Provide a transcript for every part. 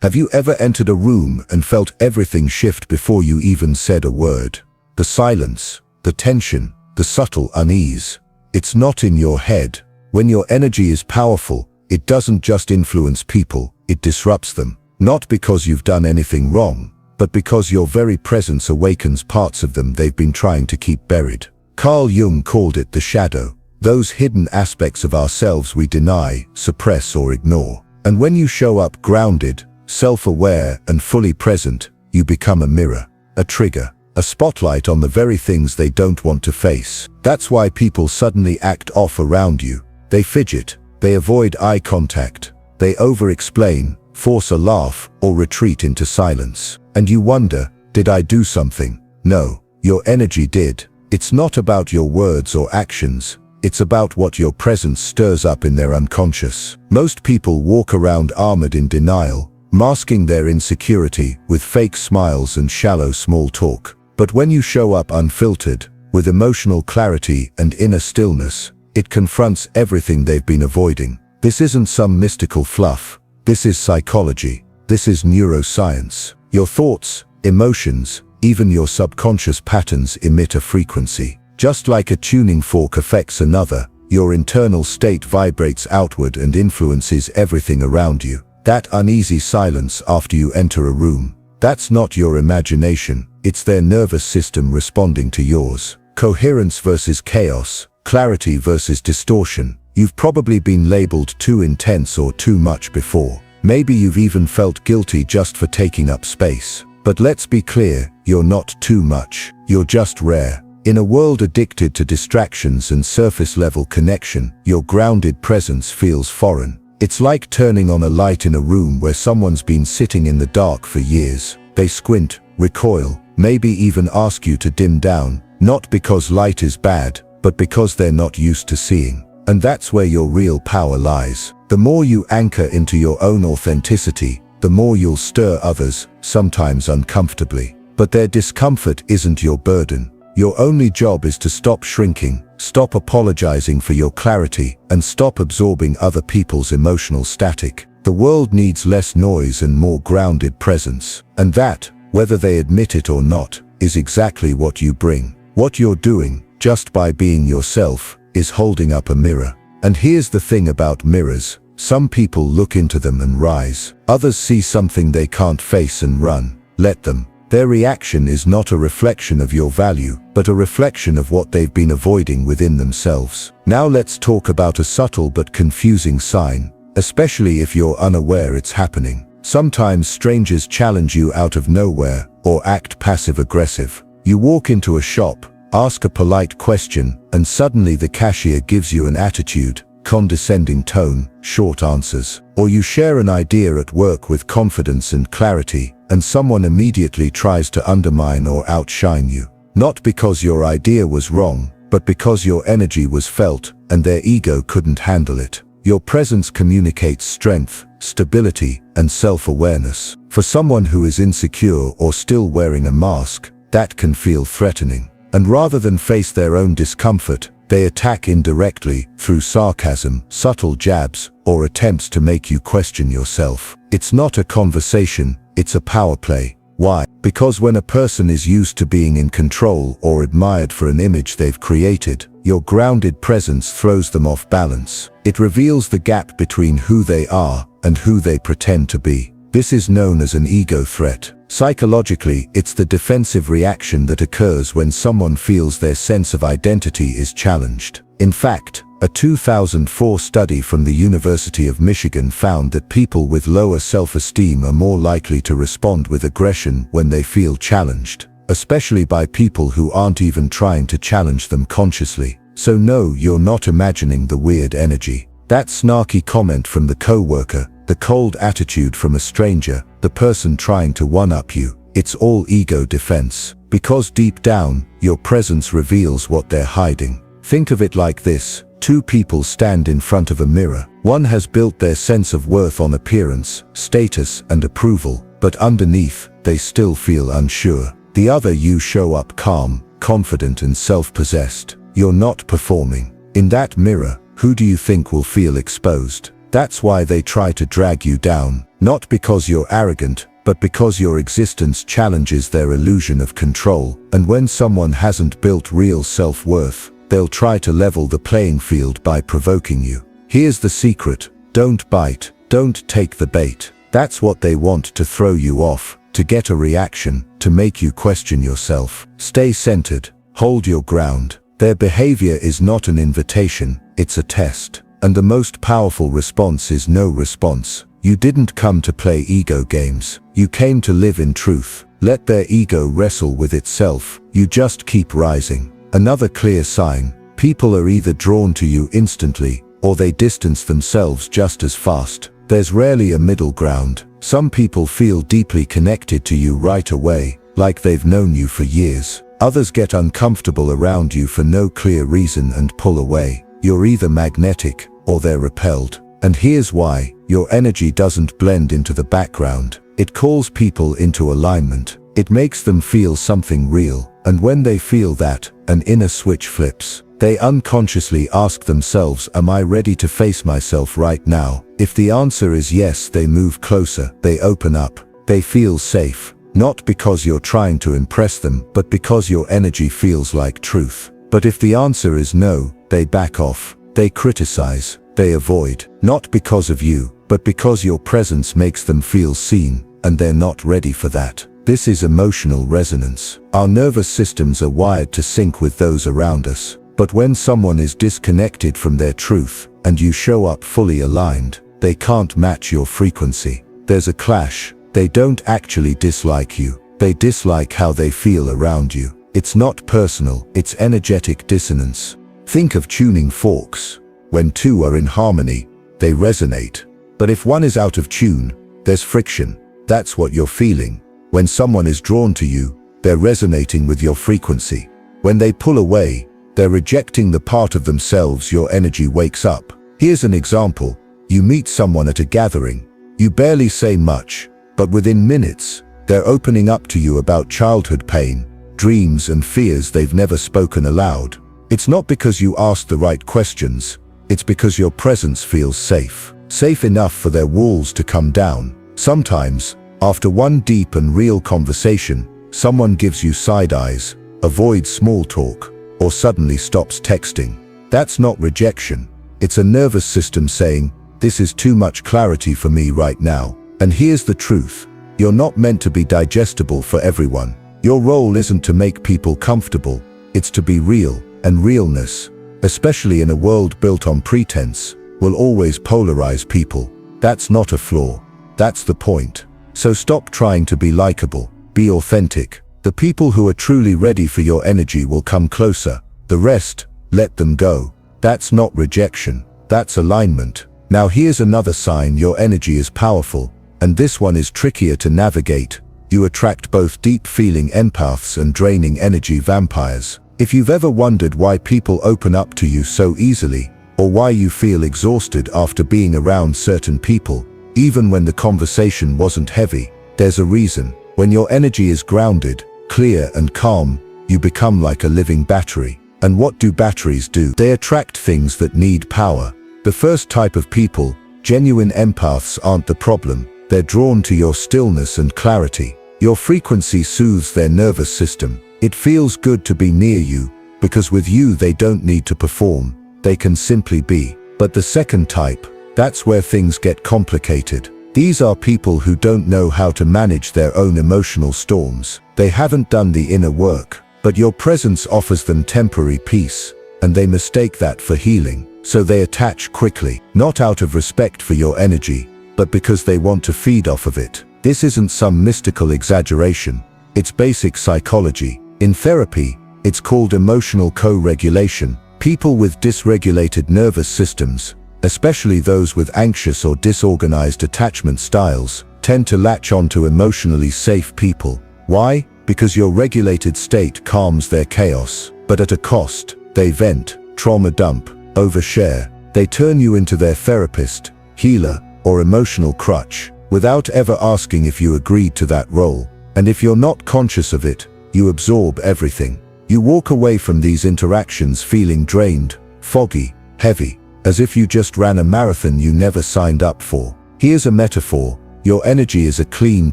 Have you ever entered a room and felt everything shift before you even said a word? The silence, the tension, the subtle unease. It's not in your head. When your energy is powerful, it doesn't just influence people, it disrupts them. Not because you've done anything wrong, but because your very presence awakens parts of them they've been trying to keep buried. Carl Jung called it the shadow, those hidden aspects of ourselves we deny, suppress or ignore. And when you show up grounded, self-aware and fully present, you become a mirror, a trigger, a spotlight on the very things they don't want to face. That's why people suddenly act off around you. They fidget, they avoid eye contact, they over-explain, force a laugh, or retreat into silence. And you wonder, did I do something? No, your energy did. It's not about your words or actions. It's about what your presence stirs up in their unconscious. Most people walk around armored in denial, masking their insecurity with fake smiles and shallow small talk. But when you show up unfiltered, with emotional clarity and inner stillness, it confronts everything they've been avoiding. This isn't some mystical fluff. This is psychology. This is neuroscience. Your thoughts, emotions, even your subconscious patterns emit a frequency. Just like a tuning fork affects another, your internal state vibrates outward and influences everything around you. That uneasy silence after you enter a room, that's not your imagination, it's their nervous system responding to yours. Coherence versus chaos, clarity versus distortion. You've probably been labeled too intense or too much before. Maybe you've even felt guilty just for taking up space. But let's be clear, you're not too much. You're just rare. In a world addicted to distractions and surface-level connection, your grounded presence feels foreign. It's like turning on a light in a room where someone's been sitting in the dark for years. They squint, recoil, maybe even ask you to dim down, not because light is bad, but because they're not used to seeing. And that's where your real power lies. The more you anchor into your own authenticity, the more you'll stir others, sometimes uncomfortably. But their discomfort isn't your burden. Your only job is to stop shrinking, stop apologizing for your clarity, and stop absorbing other people's emotional static. The world needs less noise and more grounded presence. And that, whether they admit it or not, is exactly what you bring. What you're doing, just by being yourself, is holding up a mirror. And here's the thing about mirrors. Some people look into them and rise. Others see something they can't face and run. Let them. Their reaction is not a reflection of your value, but a reflection of what they've been avoiding within themselves. Now let's talk about a subtle but confusing sign, especially if you're unaware it's happening. Sometimes strangers challenge you out of nowhere or act passive-aggressive. You walk into a shop, ask a polite question, and suddenly the cashier gives you an attitude, condescending tone, short answers. Or you share an idea at work with confidence and clarity, and someone immediately tries to undermine or outshine you. Not because your idea was wrong, but because your energy was felt, and their ego couldn't handle it. Your presence communicates strength, stability, and self-awareness. For someone who is insecure or still wearing a mask, that can feel threatening. And rather than face their own discomfort, they attack indirectly through sarcasm, subtle jabs, or attempts to make you question yourself. It's not a conversation, it's a power play. Why? Because when a person is used to being in control or admired for an image they've created, your grounded presence throws them off balance. It reveals the gap between who they are and who they pretend to be. This is known as an ego threat. Psychologically, it's the defensive reaction that occurs when someone feels their sense of identity is challenged. In fact, a 2004 study from the University of Michigan found that people with lower self-esteem are more likely to respond with aggression when they feel challenged, especially by people who aren't even trying to challenge them consciously. So no, you're not imagining the weird energy. That snarky comment from the coworker, the cold attitude from a stranger, the person trying to one-up you, it's all ego defense. Because deep down, your presence reveals what they're hiding. Think of it like this. Two people stand in front of a mirror. One has built their sense of worth on appearance, status, and approval, but underneath, they still feel unsure. The other you show up calm, confident, and self-possessed. You're not performing. In that mirror, who do you think will feel exposed? That's why they try to drag you down, not because you're arrogant, but because your existence challenges their illusion of control. And when someone hasn't built real self-worth, they'll try to level the playing field by provoking you. Here's the secret: don't bite, don't take the bait. That's what they want, to throw you off, to get a reaction, to make you question yourself. Stay centered, hold your ground. Their behavior is not an invitation, it's a test. And the most powerful response is no response. You didn't come to play ego games. You came to live in truth. Let their ego wrestle with itself. You just keep rising. Another clear sign: people are either drawn to you instantly, or they distance themselves just as fast. There's rarely a middle ground. Some people feel deeply connected to you right away, like they've known you for years. Others get uncomfortable around you for no clear reason and pull away. You're either magnetic, or they're repelled. And here's why: your energy doesn't blend into the background. It calls people into alignment. It makes them feel something real. And when they feel that, an inner switch flips. They unconsciously ask themselves, am I ready to face myself right now? If the answer is yes, they move closer, they open up, they feel safe. Not because you're trying to impress them, but because your energy feels like truth. But if the answer is no, they back off, they criticize, they avoid. Not because of you, but because your presence makes them feel seen, and they're not ready for that. This is emotional resonance. Our nervous systems are wired to sync with those around us. But when someone is disconnected from their truth, and you show up fully aligned, they can't match your frequency. There's a clash. They don't actually dislike you. They dislike how they feel around you. It's not personal, it's energetic dissonance. Think of tuning forks. When two are in harmony, they resonate. But if one is out of tune, there's friction. That's what you're feeling. When someone is drawn to you, they're resonating with your frequency. When they pull away, they're rejecting the part of themselves your energy wakes up. Here's an example. You meet someone at a gathering. You barely say much, but within minutes, they're opening up to you about childhood pain, dreams and fears they've never spoken aloud. It's not because you asked the right questions. It's because your presence feels safe. Safe enough for their walls to come down. Sometimes, after one deep and real conversation, someone gives you side eyes, avoids small talk, or suddenly stops texting. That's not rejection. It's a nervous system saying, this is too much clarity for me right now. And here's the truth. You're not meant to be digestible for everyone. Your role isn't to make people comfortable. It's to be real, and realness, especially in a world built on pretense, will always polarize people. That's not a flaw. That's the point. So stop trying to be likable. Be authentic. The people who are truly ready for your energy will come closer. The rest, let them go. That's not rejection. That's alignment. Now here's another sign your energy is powerful, and this one is trickier to navigate. You attract both deep-feeling empaths and draining energy vampires. If you've ever wondered why people open up to you so easily, or why you feel exhausted after being around certain people, even when the conversation wasn't heavy, there's a reason. When your energy is grounded, clear and calm, you become like a living battery. And what do batteries do? They attract things that need power. The first type of people, genuine empaths, aren't the problem. They're drawn to your stillness and clarity. Your frequency soothes their nervous system. It feels good to be near you, because with you they don't need to perform. They can simply be. But the second type, that's where things get complicated. These are people who don't know how to manage their own emotional storms. They haven't done the inner work, but your presence offers them temporary peace, and they mistake that for healing. So they attach quickly, not out of respect for your energy, but because they want to feed off of it. This isn't some mystical exaggeration. It's basic psychology. In therapy, it's called emotional co-regulation. People with dysregulated nervous systems, especially those with anxious or disorganized attachment styles, tend to latch onto emotionally safe people. Why? Because your regulated state calms their chaos. But at a cost. They vent, trauma dump, overshare. They turn you into their therapist, healer, or emotional crutch, without ever asking if you agreed to that role. And if you're not conscious of it, you absorb everything. You walk away from these interactions feeling drained, foggy, heavy. as if you just ran a marathon you never signed up for. Here's a metaphor. Your energy is a clean,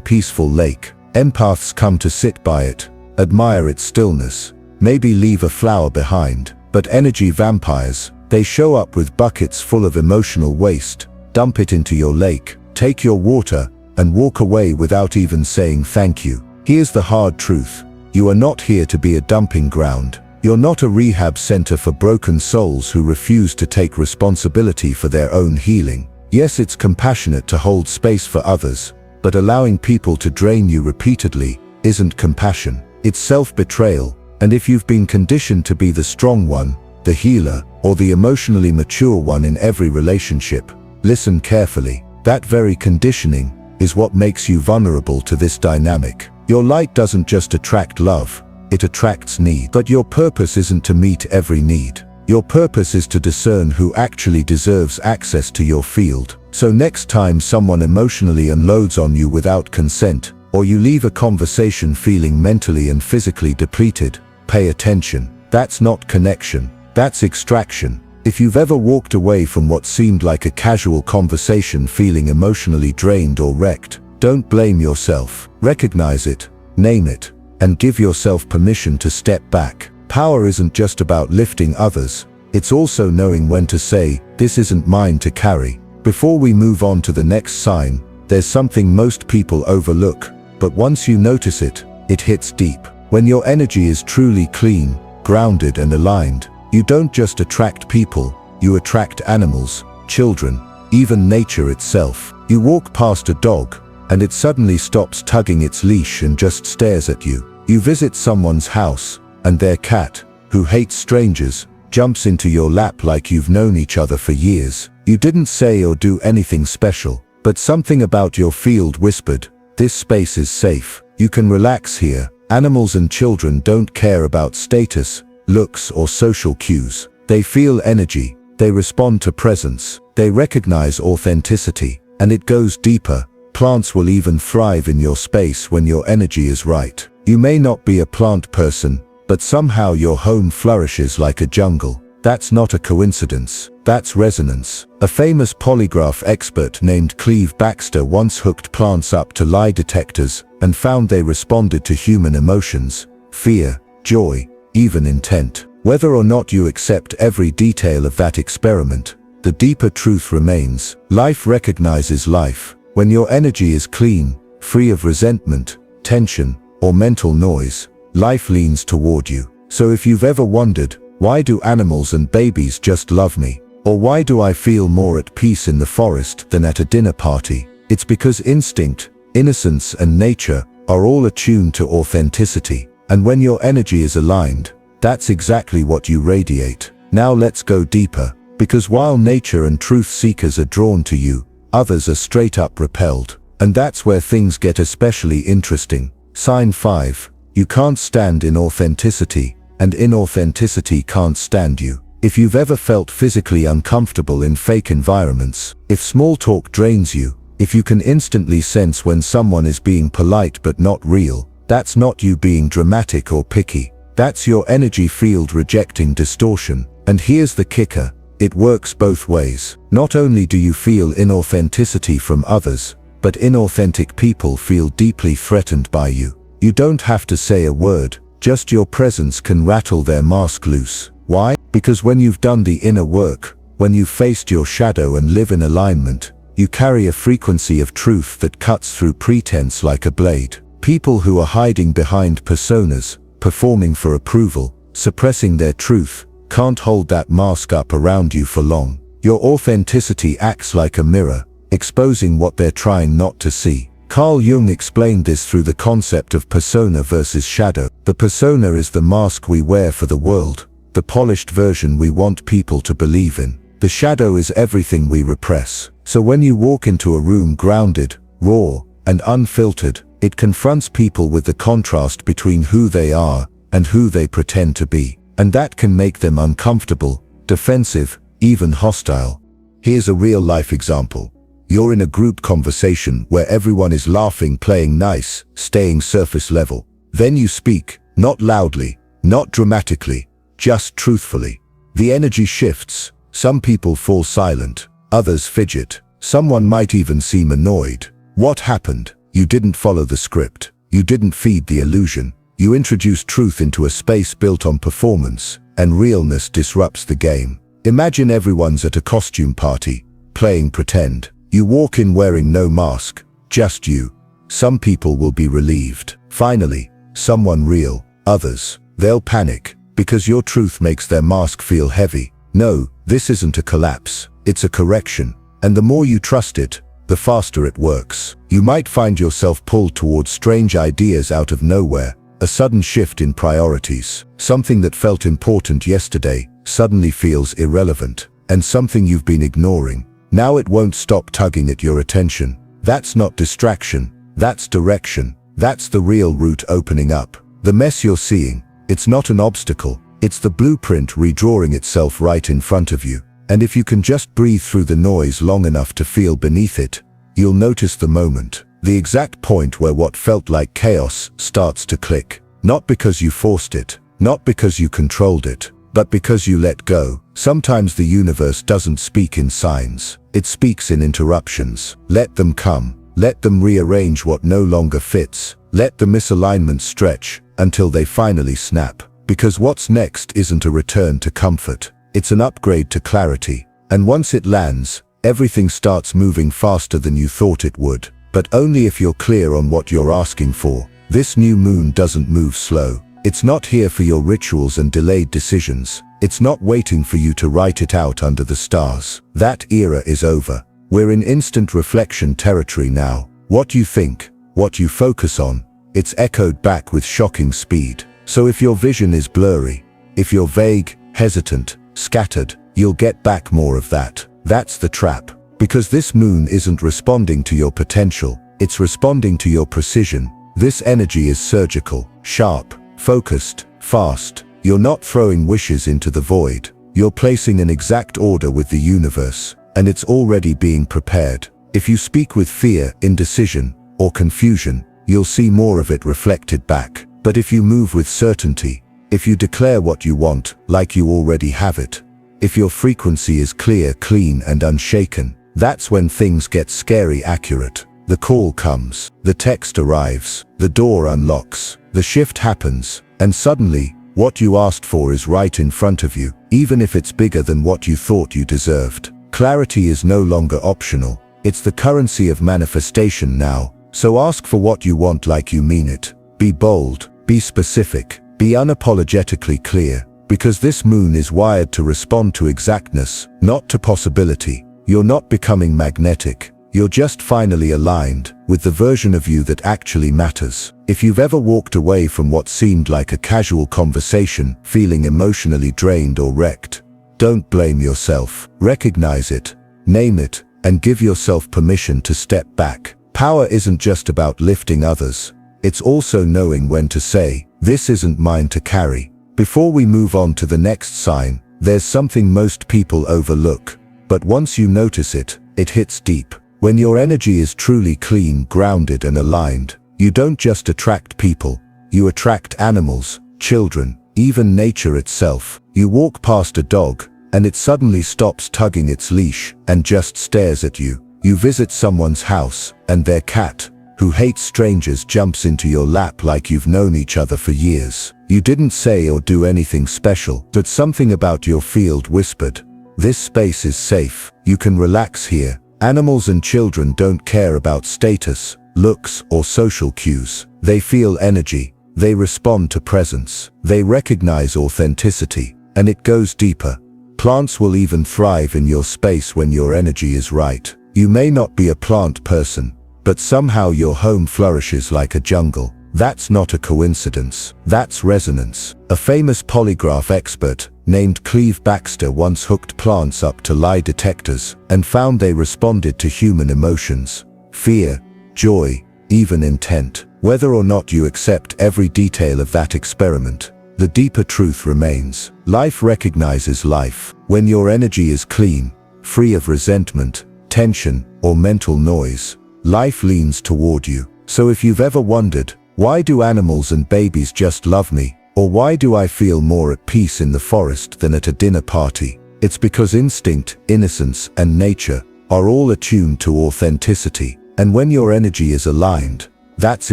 peaceful lake. Empaths come to sit by it, admire its stillness, maybe leave a flower behind. But energy vampires, they show up with buckets full of emotional waste, dump it into your lake, take your water, and walk away without even saying thank you. Here's the hard truth. You are not here to be a dumping ground. You're not a rehab center for broken souls who refuse to take responsibility for their own healing. Yes, it's compassionate to hold space for others, but allowing people to drain you repeatedly isn't compassion. It's self-betrayal. And if you've been conditioned to be the strong one, the healer, or the emotionally mature one in every relationship, listen carefully. That very conditioning is what makes you vulnerable to this dynamic. Your light doesn't just attract love, it attracts need. But your purpose isn't to meet every need. Your purpose is to discern who actually deserves access to your field. So next time someone emotionally unloads on you without consent, or you leave a conversation feeling mentally and physically depleted, pay attention. That's not connection, that's extraction. If you've ever walked away from what seemed like a casual conversation feeling emotionally drained or wrecked, don't blame yourself. Recognize it, name it, and give yourself permission to step back. Power isn't just about lifting others, it's also knowing when to say, "This isn't mine to carry." Before we move on to the next sign, there's something most people overlook, but once you notice it, it hits deep. When your energy is truly clean, grounded and aligned, you don't just attract people, you attract animals, children, even nature itself. You walk past a dog, and it suddenly stops tugging its leash and just stares at you. You visit someone's house, and their cat, who hates strangers, jumps into your lap like you've known each other for years. You didn't say or do anything special, but something about your field whispered, "This space is safe. You can relax here." Animals and children don't care about status, looks, or social cues. They feel energy, they respond to presence, they recognize authenticity, and it goes deeper. Plants will even thrive in your space when your energy is right. You may not be a plant person, but somehow your home flourishes like a jungle. That's not a coincidence, that's resonance. A famous polygraph expert named Cleve Baxter once hooked plants up to lie detectors and found they responded to human emotions, fear, joy, even intent. Whether or not you accept every detail of that experiment, the deeper truth remains. Life recognizes life. When your energy is clean, free of resentment, tension, or mental noise, life leans toward you. So if you've ever wondered, why do animals and babies just love me? Or why do I feel more at peace in the forest than at a dinner party? It's because instinct, innocence, and nature are all attuned to authenticity. And when your energy is aligned, that's exactly what you radiate. Now let's go deeper, because while nature and truth seekers are drawn to you, others are straight up repelled. And that's where things get especially interesting. Sign 5. You can't stand inauthenticity, and inauthenticity can't stand you. If you've ever felt physically uncomfortable in fake environments, if small talk drains you, if you can instantly sense when someone is being polite but not real, that's not you being dramatic or picky. That's your energy field rejecting distortion. And here's the kicker. It works both ways. Not only do you feel inauthenticity from others, but inauthentic people feel deeply threatened by you. You don't have to say a word, just your presence can rattle their mask loose. Why? Because when you've done the inner work, when you've faced your shadow and live in alignment, you carry a frequency of truth that cuts through pretense like a blade. People who are hiding behind personas, performing for approval, suppressing their truth, can't hold that mask up around you for long. Your authenticity acts like a mirror, exposing what they're trying not to see. Carl Jung explained this through the concept of persona versus shadow. The persona is the mask we wear for the world, the polished version we want people to believe in. The shadow is everything we repress. So when you walk into a room grounded, raw, and unfiltered, it confronts people with the contrast between who they are and who they pretend to be. And that can make them uncomfortable, defensive, even hostile. Here's a real-life example. You're in a group conversation where everyone is laughing, playing nice, staying surface level. Then you speak, not loudly, not dramatically, just truthfully. The energy shifts. Some people fall silent, others fidget. Someone might even seem annoyed. What happened? You didn't follow the script. You didn't feed the illusion. You introduced truth into a space built on performance, and realness disrupts the game. Imagine everyone's at a costume party, playing pretend. You walk in wearing no mask, just you. Some people will be relieved. Finally, someone real. Others, they'll panic, because your truth makes their mask feel heavy. No, this isn't a collapse, it's a correction. And the more you trust it, the faster it works. You might find yourself pulled towards strange ideas out of nowhere, a sudden shift in priorities. Something that felt important yesterday suddenly feels irrelevant, and something you've been ignoring, now it won't stop tugging at your attention. That's not distraction, that's direction. That's the real route opening up. The mess you're seeing, it's not an obstacle, it's the blueprint redrawing itself right in front of you. And if you can just breathe through the noise long enough to feel beneath it, you'll notice the moment, the exact point where what felt like chaos starts to click. Not because you forced it, not because you controlled it, but because you let go. Sometimes the universe doesn't speak in signs, it speaks in interruptions. Let them come. Let them rearrange what no longer fits. Let the misalignments stretch until they finally snap. Because what's next isn't a return to comfort. It's an upgrade to clarity. And once it lands, everything starts moving faster than you thought it would. But only if you're clear on what you're asking for. This new moon doesn't move slow. It's not here for your rituals and delayed decisions. It's not waiting for you to write it out under the stars. That era is over. We're in instant reflection territory now. What you think, what you focus on, it's echoed back with shocking speed. So if your vision is blurry, if you're vague, hesitant, scattered, you'll get back more of that. That's the trap. Because this moon isn't responding to your potential, it's responding to your precision. This energy is surgical, sharp, focused, fast. You're not throwing wishes into the void. You're placing an exact order with the universe. And it's already being prepared. If you speak with fear, indecision, or confusion, you'll see more of it reflected back. But if you move with certainty, if you declare what you want, like you already have it, if your frequency is clear, clean, and unshaken, that's when things get scary accurate. The call comes, the text arrives, the door unlocks, the shift happens, and suddenly, what you asked for is right in front of you, even if it's bigger than what you thought you deserved. Clarity is no longer optional. It's the currency of manifestation now. So ask for what you want like you mean it. Be bold, be specific, be unapologetically clear. Because this moon is wired to respond to exactness, not to possibility. You're not becoming magnetic. You're just finally aligned with the version of you that actually matters. If you've ever walked away from what seemed like a casual conversation, feeling emotionally drained or wrecked, don't blame yourself. Recognize it, name it, and give yourself permission to step back. Power isn't just about lifting others. It's also knowing when to say, this isn't mine to carry. Before we move on to the next sign, there's something most people overlook. But once you notice it, it hits deep. When your energy is truly clean, grounded, and aligned, you don't just attract people. You attract animals, children, even nature itself. You walk past a dog, and it suddenly stops tugging its leash and just stares at you. You visit someone's house, and their cat, who hates strangers, jumps into your lap like you've known each other for years. You didn't say or do anything special, but something about your field whispered, this space is safe, you can relax here. Animals and children don't care about status, looks, or social cues. They feel energy, they respond to presence, they recognize authenticity, and it goes deeper. Plants will even thrive in your space when your energy is right. You may not be a plant person, but somehow your home flourishes like a jungle. That's not a coincidence, that's resonance. A famous polygraph expert named Cleve Baxter once hooked plants up to lie detectors and found they responded to human emotions, fear, joy, even intent. Whether or not you accept every detail of that experiment, the deeper truth remains. Life recognizes life. When your energy is clean, free of resentment, tension, or mental noise, life leans toward you. So if you've ever wondered, why do animals and babies just love me? Or why do I feel more at peace in the forest than at a dinner party? It's because instinct, innocence, and nature are all attuned to authenticity. And when your energy is aligned, that's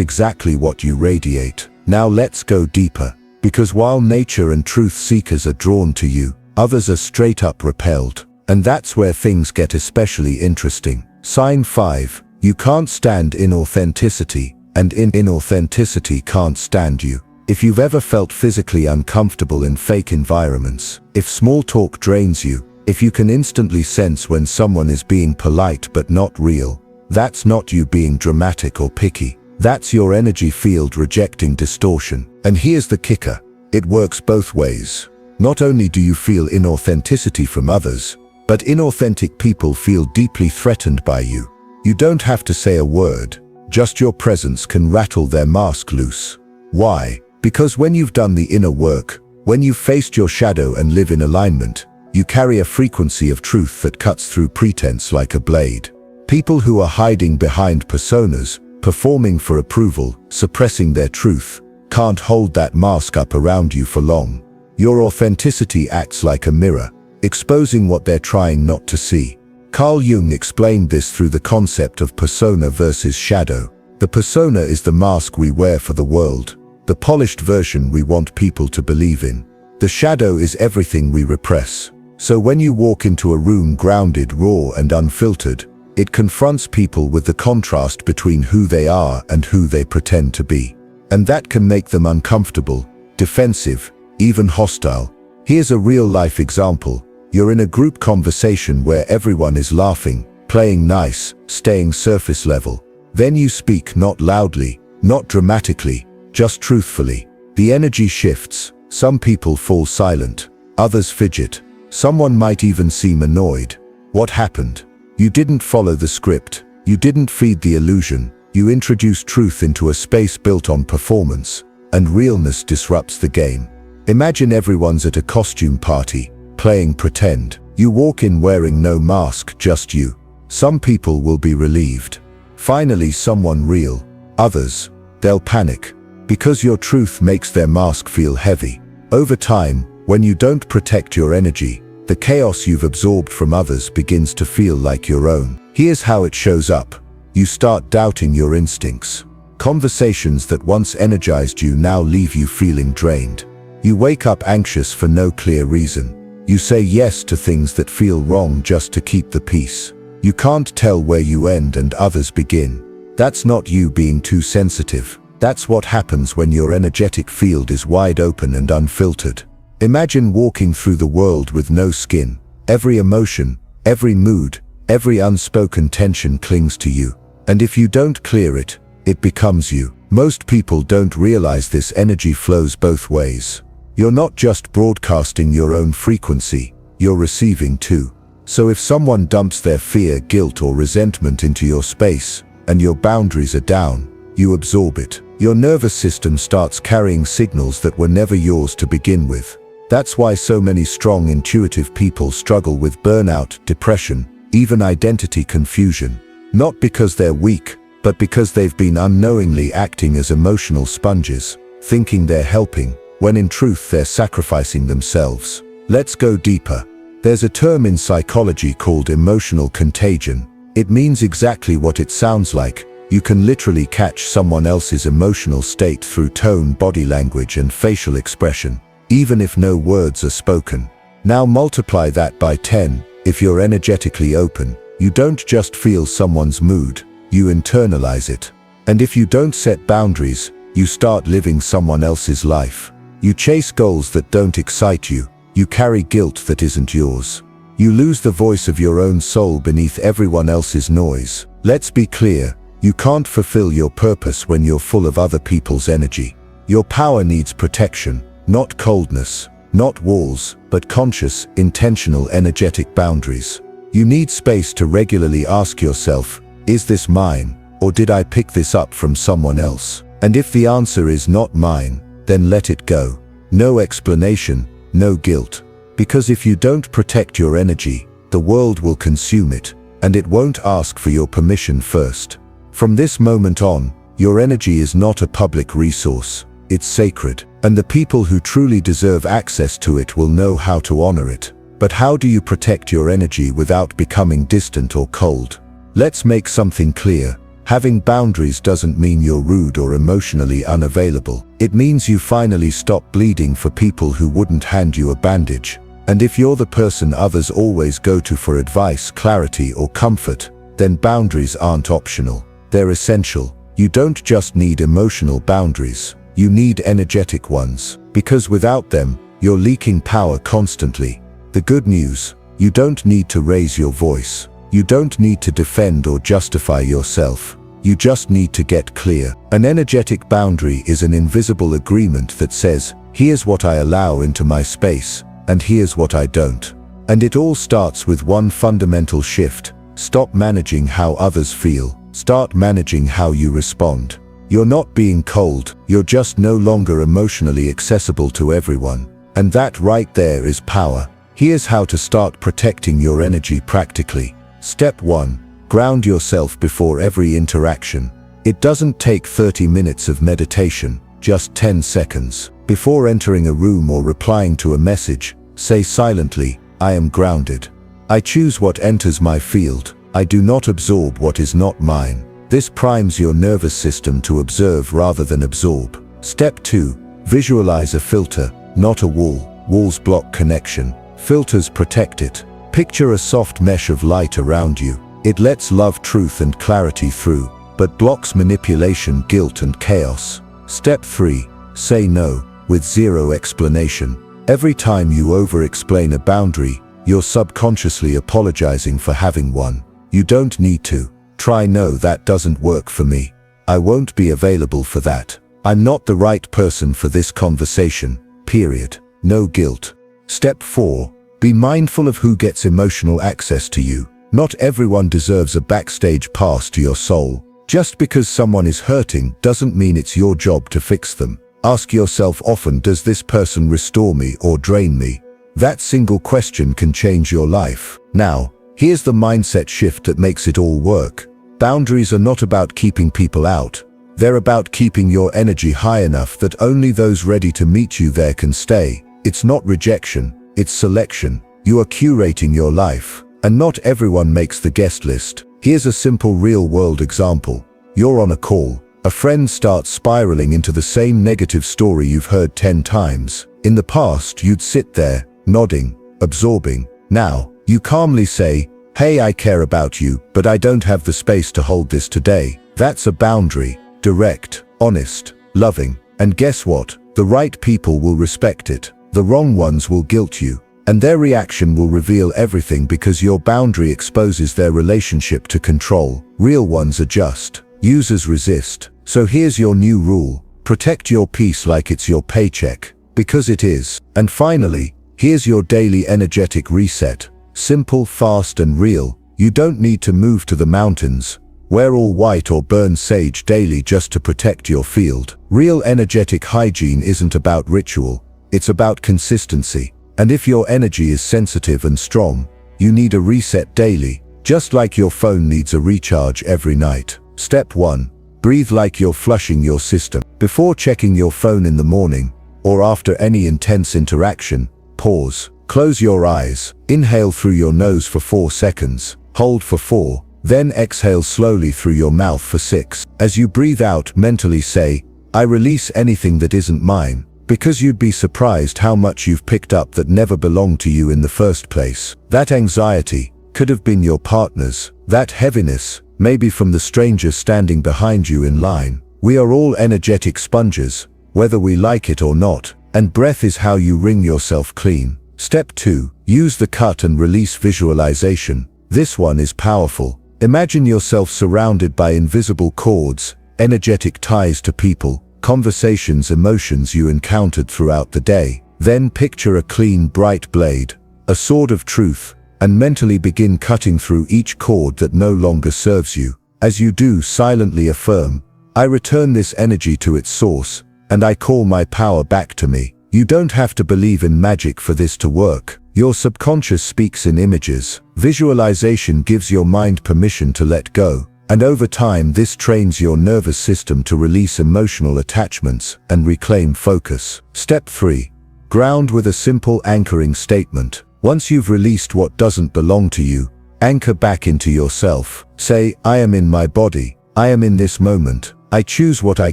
exactly what you radiate. Now let's go deeper. Because while nature and truth seekers are drawn to you, others are straight up repelled. And that's where things get especially interesting. Sign 5. You can't stand inauthenticity, and inauthenticity can't stand you. If you've ever felt physically uncomfortable in fake environments, if small talk drains you, if you can instantly sense when someone is being polite but not real, that's not you being dramatic or picky. That's your energy field rejecting distortion. And here's the kicker. It works both ways. Not only do you feel inauthenticity from others, but inauthentic people feel deeply threatened by you. You don't have to say a word. Just your presence can rattle their mask loose. Why? Because when you've done the inner work, when you've faced your shadow and live in alignment, you carry a frequency of truth that cuts through pretense like a blade. People who are hiding behind personas, performing for approval, suppressing their truth, can't hold that mask up around you for long. Your authenticity acts like a mirror, exposing what they're trying not to see. Carl Jung explained this through the concept of persona versus shadow. The persona is the mask we wear for the world, the polished version we want people to believe in. The shadow is everything we repress. So when you walk into a room grounded, raw, and unfiltered, it confronts people with the contrast between who they are and who they pretend to be. And that can make them uncomfortable, defensive, even hostile. Here's a real-life example. You're in a group conversation where everyone is laughing, playing nice, staying surface level. Then you speak not loudly, not dramatically, just truthfully. The energy shifts. Some people fall silent, others fidget. Someone might even seem annoyed. What happened? You didn't follow the script. You didn't feed the illusion. You introduced truth into a space built on performance, and realness disrupts the game. Imagine everyone's at a costume party, playing pretend. You walk in wearing no mask, just you. Some people will be relieved. Finally, someone real. Others, they'll panic. Because your truth makes their mask feel heavy. Over time, when you don't protect your energy, the chaos you've absorbed from others begins to feel like your own. Here's how it shows up. You start doubting your instincts. Conversations that once energized you now leave you feeling drained. You wake up anxious for no clear reason. You say yes to things that feel wrong just to keep the peace. You can't tell where you end and others begin. That's not you being too sensitive. That's what happens when your energetic field is wide open and unfiltered. Imagine walking through the world with no skin. Every emotion, every mood, every unspoken tension clings to you. And if you don't clear it, it becomes you. Most people don't realize this energy flows both ways. You're not just broadcasting your own frequency, you're receiving too. So if someone dumps their fear, guilt, or resentment into your space, and your boundaries are down, you absorb it. Your nervous system starts carrying signals that were never yours to begin with. That's why so many strong, intuitive people struggle with burnout, depression, even identity confusion. Not because they're weak, but because they've been unknowingly acting as emotional sponges, thinking they're helping, when in truth they're sacrificing themselves. Let's go deeper. There's a term in psychology called emotional contagion. It means exactly what it sounds like. You can literally catch someone else's emotional state through tone, body language, and facial expression, even if no words are spoken. Now multiply that by 10. If you're energetically open, you don't just feel someone's mood, you internalize it. And if you don't set boundaries, you start living someone else's life. You chase goals that don't excite you. You carry guilt that isn't yours. You lose the voice of your own soul beneath everyone else's noise. Let's be clear, you can't fulfill your purpose when you're full of other people's energy. Your power needs protection, not coldness, not walls, but conscious, intentional, energetic boundaries. You need space to regularly ask yourself, is this mine, or did I pick this up from someone else? And if the answer is not mine, then let it go. No explanation, no guilt. Because if you don't protect your energy, the world will consume it, and it won't ask for your permission first. From this moment on, your energy is not a public resource, it's sacred, and the people who truly deserve access to it will know how to honor it. But how do you protect your energy without becoming distant or cold? Let's make something clear. Having boundaries doesn't mean you're rude or emotionally unavailable. It means you finally stop bleeding for people who wouldn't hand you a bandage. And if you're the person others always go to for advice, clarity, or comfort, then boundaries aren't optional. They're essential. You don't just need emotional boundaries. You need energetic ones. Because without them, you're leaking power constantly. The good news: you don't need to raise your voice. You don't need to defend or justify yourself. You just need to get clear. An energetic boundary is an invisible agreement that says, here's what I allow into my space, and here's what I don't. And it all starts with one fundamental shift. Stop managing how others feel. Start managing how you respond. You're not being cold, you're just no longer emotionally accessible to everyone. And that right there is power. Here's how to start protecting your energy practically. Step 1. Ground yourself before every interaction. It doesn't take 30 minutes of meditation, just 10 seconds. Before entering a room or replying to a message, say silently, I am grounded. I choose what enters my field. I do not absorb what is not mine. This primes your nervous system to observe rather than absorb. Step 2. Visualize a filter, not a wall. Walls block connection. Filters protect it. Picture a soft mesh of light around you. It lets love, truth, and clarity through, but blocks manipulation, guilt, and chaos. Step 3. Say no, with zero explanation. Every time you over-explain a boundary, you're subconsciously apologizing for having one. You don't need to. Try no, that doesn't work for me. I won't be available for that. I'm not the right person for this conversation, period. No guilt. Step 4. Be mindful of who gets emotional access to you. Not everyone deserves a backstage pass to your soul. Just because someone is hurting doesn't mean it's your job to fix them. Ask yourself often, does this person restore me or drain me? That single question can change your life. Now, here's the mindset shift that makes it all work. Boundaries are not about keeping people out. They're about keeping your energy high enough that only those ready to meet you there can stay. It's not rejection, it's selection. You are curating your life. And not everyone makes the guest list. Here's a simple real-world example. You're on a call. A friend starts spiraling into the same negative story you've heard 10 times. In the past, you'd sit there, nodding, absorbing. Now, you calmly say, hey, I care about you, but I don't have the space to hold this today. That's a boundary. Direct, honest, loving. And guess what? The right people will respect it. The wrong ones will guilt you. And their reaction will reveal everything, because your boundary exposes their relationship to control. Real ones adjust. Users resist. So here's your new rule. Protect your peace like it's your paycheck. Because it is. And finally, here's your daily energetic reset. Simple, fast, and real. You don't need to move to the mountains. Wear all white or burn sage daily just to protect your field. Real energetic hygiene isn't about ritual. It's about consistency. And if your energy is sensitive and strong, you need a reset daily, just like your phone needs a recharge every night. Step 1. Breathe like you're flushing your system. Before checking your phone in the morning, or after any intense interaction, pause. Close your eyes. Inhale through your nose for 4 seconds. Hold for 4. Then exhale slowly through your mouth for 6. As you breathe out, mentally say, I release anything that isn't mine. Because you'd be surprised how much you've picked up that never belonged to you in the first place. That anxiety could have been your partner's. That heaviness, maybe from the stranger standing behind you in line. We are all energetic sponges, whether we like it or not. And breath is how you wring yourself clean. Step 2. Use the cut and release visualization. This one is powerful. Imagine yourself surrounded by invisible cords, energetic ties to people, conversations, emotions you encountered throughout the day. Then picture a clean, bright blade, a sword of truth, and mentally begin cutting through each cord that no longer serves you. As you do, silently affirm, I return this energy to its source, and I call my power back to me. You don't have to believe in magic for this to work. Your subconscious speaks in images. Visualization gives your mind permission to let go. And over time, this trains your nervous system to release emotional attachments and reclaim focus. Step 3. Ground with a simple anchoring statement. Once you've released what doesn't belong to you, anchor back into yourself. Say, I am in my body. I am in this moment. I choose what I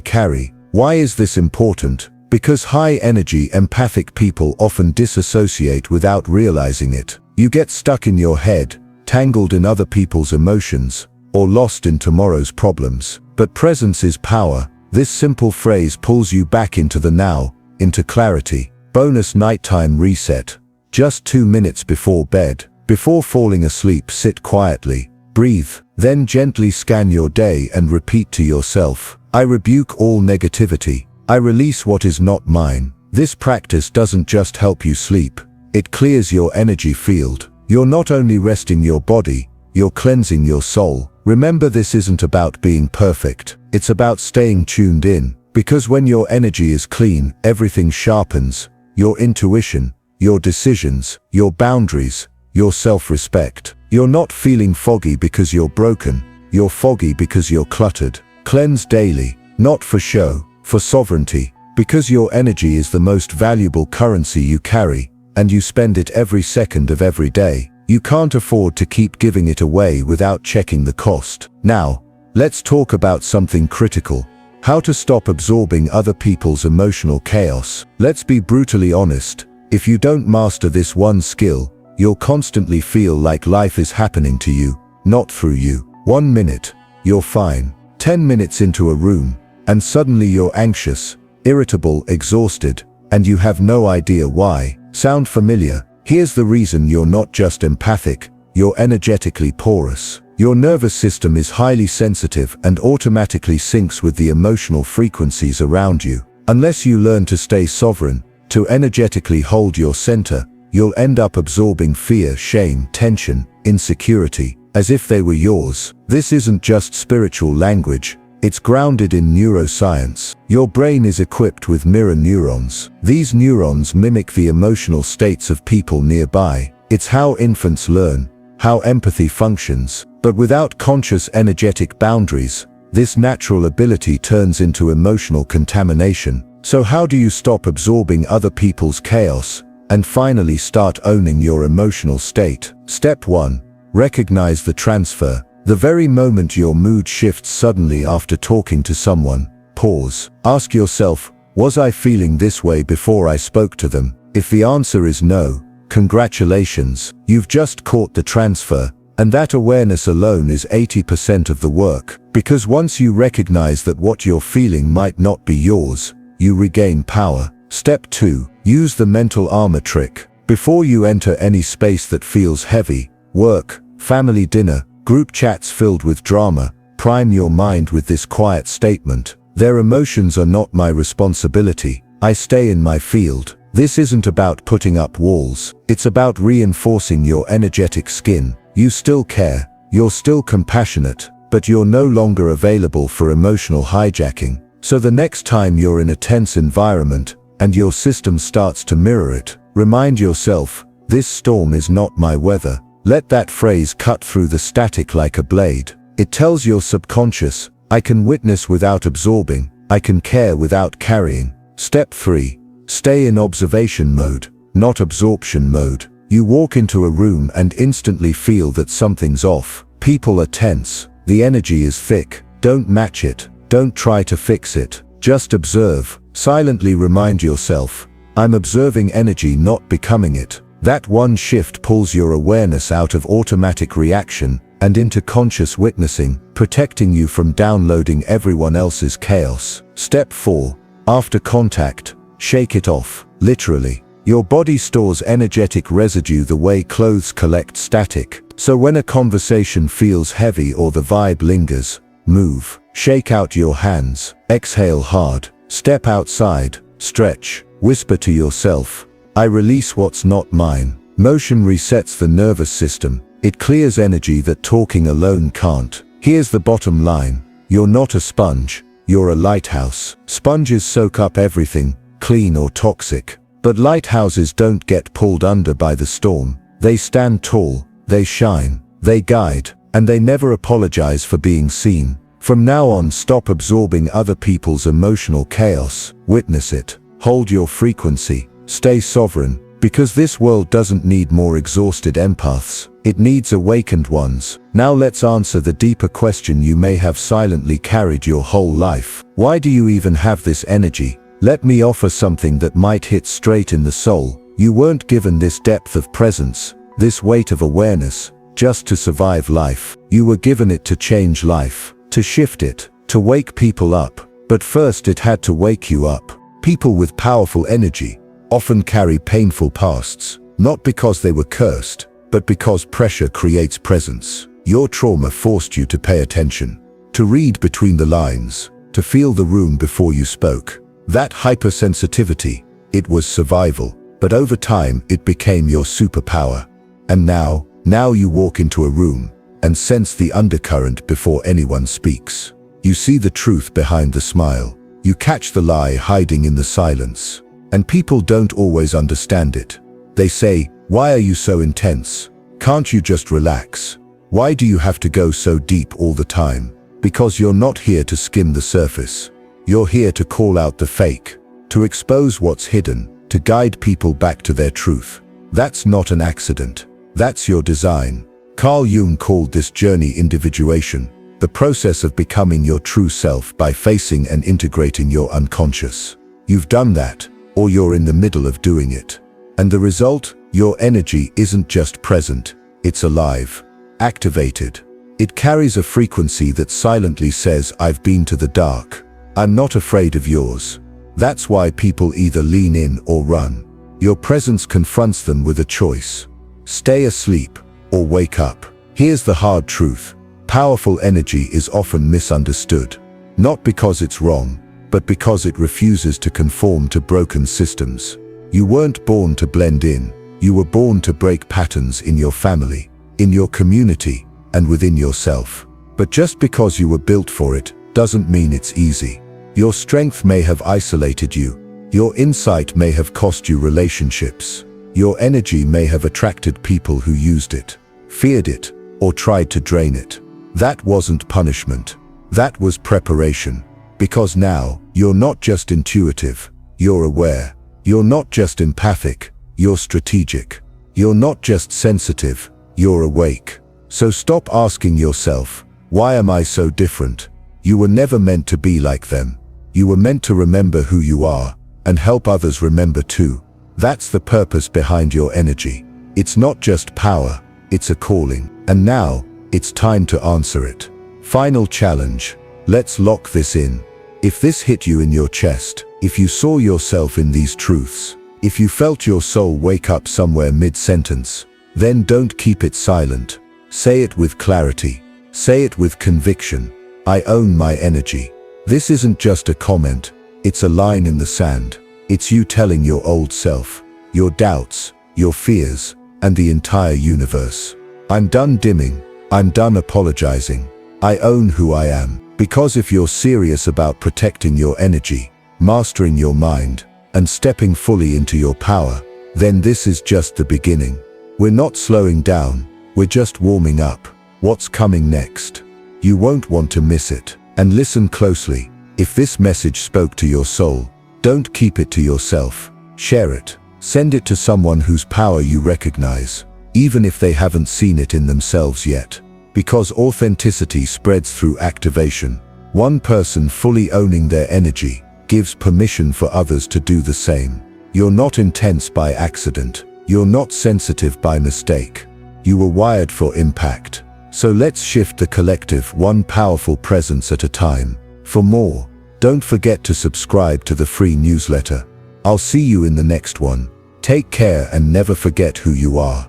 carry. Why is this important? Because high-energy, empathic people often disassociate without realizing it. You get stuck in your head, tangled in other people's emotions, or lost in tomorrow's problems. But presence is power. This simple phrase pulls you back into the now, into clarity. Bonus nighttime reset. Just 2 minutes before bed. Before falling asleep, sit quietly. Breathe. Then gently scan your day and repeat to yourself, I rebuke all negativity. I release what is not mine. This practice doesn't just help you sleep. It clears your energy field. You're not only resting your body, you're cleansing your soul. Remember, this isn't about being perfect. It's about staying tuned in. Because when your energy is clean, everything sharpens. Your intuition, your decisions, your boundaries, your self-respect. You're not feeling foggy because you're broken. You're foggy because you're cluttered. Cleanse daily, not for show, for sovereignty. Because your energy is the most valuable currency you carry, and you spend it every second of every day. You can't afford to keep giving it away without checking the cost. Now, let's talk about something critical. How to stop absorbing other people's emotional chaos. Let's be brutally honest. If you don't master this one skill, you'll constantly feel like life is happening to you, not through you. 1 minute, you're fine. 10 minutes into a room, and suddenly you're anxious, irritable, exhausted, and you have no idea why. Sound familiar? Here's the reason: you're not just empathic, you're energetically porous. Your nervous system is highly sensitive and automatically syncs with the emotional frequencies around you. Unless you learn to stay sovereign, to energetically hold your center, you'll end up absorbing fear, shame, tension, insecurity, as if they were yours. This isn't just spiritual language. It's grounded in neuroscience. Your brain is equipped with mirror neurons. These neurons mimic the emotional states of people nearby. It's how infants learn, how empathy functions. But without conscious energetic boundaries, this natural ability turns into emotional contamination. So how do you stop absorbing other people's chaos and finally start owning your emotional state? Step 1. Recognize the transfer. The very moment your mood shifts suddenly after talking to someone, pause. Ask yourself, was I feeling this way before I spoke to them? If the answer is no, congratulations, you've just caught the transfer, and that awareness alone is 80% of the work. Because once you recognize that what you're feeling might not be yours, you regain power. Step 2. Use the mental armor trick. Before you enter any space that feels heavy, work, family dinner, group chats filled with drama, prime your mind with this quiet statement: their emotions are not my responsibility. I stay in my field. This isn't about putting up walls. It's about reinforcing your energetic skin. You still care, you're still compassionate, but you're no longer available for emotional hijacking. So the next time you're in a tense environment, and your system starts to mirror it, remind yourself, this storm is not my weather. Let that phrase cut through the static like a blade. It tells your subconscious, I can witness without absorbing, I can care without carrying. Step 3. Stay in observation mode, not absorption mode. You walk into a room and instantly feel that something's off. People are tense, the energy is thick. Don't match it, don't try to fix it. Just observe. Silently remind yourself, I'm observing energy, not becoming it. That one shift pulls your awareness out of automatic reaction and into conscious witnessing, protecting you from downloading everyone else's chaos. Step 4. After contact, shake it off. Literally. Your body stores energetic residue the way clothes collect static. So when a conversation feels heavy or the vibe lingers, move. Shake out your hands. Exhale hard. Step outside. Stretch. Whisper to yourself, I release what's not mine. Motion resets the nervous system. It clears energy that talking alone can't. Here's the bottom line. You're not a sponge. You're a lighthouse. Sponges soak up everything, clean or toxic. But lighthouses don't get pulled under by the storm. They stand tall, they shine, they guide, and they never apologize for being seen. From now on, stop absorbing other people's emotional chaos. Witness it. Hold your frequency. Stay sovereign. Because this world doesn't need more exhausted empaths, it needs awakened ones. Now let's answer the deeper question you may have silently carried your whole life. Why do you even have this energy? Let me offer something that might hit straight in the soul. You weren't given this depth of presence, this weight of awareness, just to survive life. You were given it to change life, to shift it, to wake people up. But first it had to wake you up. People with powerful energy often carry painful pasts, not because they were cursed, but because pressure creates presence. Your trauma forced you to pay attention, to read between the lines, to feel the room before you spoke. That hypersensitivity, it was survival, but over time it became your superpower. And now you walk into a room and sense the undercurrent before anyone speaks. You see the truth behind the smile. You catch the lie hiding in the silence. And people don't always understand it. They say, "Why are you so intense? Can't you just relax? Why do you have to go so deep all the time?" Because you're not here to skim the surface. You're here to call out the fake, to expose what's hidden, to guide people back to their truth. That's not an accident. That's your design. Carl Jung called this journey individuation, the process of becoming your true self by facing and integrating your unconscious. You've done that, or you're in the middle of doing it. And the result? Your energy isn't just present, it's alive, activated. It carries a frequency that silently says, "I've been to the dark. I'm not afraid of yours." That's why people either lean in or run. Your presence confronts them with a choice. Stay asleep or wake up. Here's the hard truth. Powerful energy is often misunderstood. Not because it's wrong, but because it refuses to conform to broken systems. You weren't born to blend in. You were born to break patterns in your family, in your community, and within yourself. But just because you were built for it, doesn't mean it's easy. Your strength may have isolated you. Your insight may have cost you relationships. Your energy may have attracted people who used it, feared it, or tried to drain it. That wasn't punishment. That was preparation. Because now, you're not just intuitive, you're aware. You're not just empathic, you're strategic. You're not just sensitive, you're awake. So stop asking yourself, "Why am I so different?" You were never meant to be like them. You were meant to remember who you are, and help others remember too. That's the purpose behind your energy. It's not just power, it's a calling. And now, it's time to answer it. Final challenge. Let's lock this in. If this hit you in your chest, if you saw yourself in these truths, if you felt your soul wake up somewhere mid-sentence, then don't keep it silent. Say it with clarity. Say it with conviction. "I own my energy." This isn't just a comment, it's a line in the sand. It's you telling your old self, your doubts, your fears, and the entire universe, "I'm done dimming. I'm done apologizing. I own who I am." Because if you're serious about protecting your energy, mastering your mind, and stepping fully into your power, then this is just the beginning. We're not slowing down, we're just warming up. What's coming next? You won't want to miss it. And listen closely. If this message spoke to your soul, don't keep it to yourself. Share it. Send it to someone whose power you recognize, even if they haven't seen it in themselves yet. Because authenticity spreads through activation. One person fully owning their energy gives permission for others to do the same. You're not intense by accident. You're not sensitive by mistake. You were wired for impact. So let's shift the collective one powerful presence at a time. For more, don't forget to subscribe to the free newsletter. I'll see you in the next one. Take care and never forget who you are.